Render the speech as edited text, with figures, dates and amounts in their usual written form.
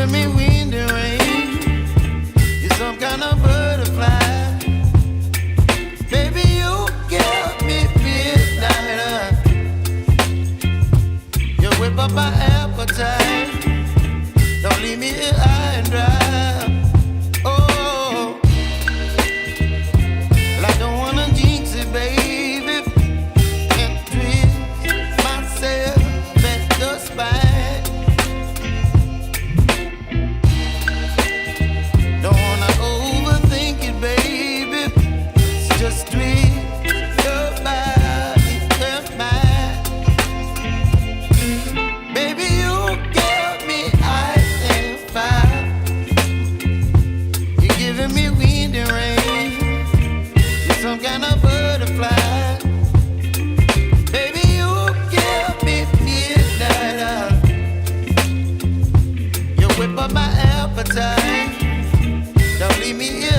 giving me wind and rain. You're some kind of butterfly. Baby, you give me midnight. You whip up my appetite. Don't leave me here high and dry. Oh, well, I don't wanna jinx it, baby. Can't twist myself at the spine. Don't wanna overthink it, baby. It's just twist your body and mine. Baby, you give me ice and fire. You're giving me wind and rain. You're some kind of butterfly. Baby, you give me midnight. You whip up my appetite. Don't leave me here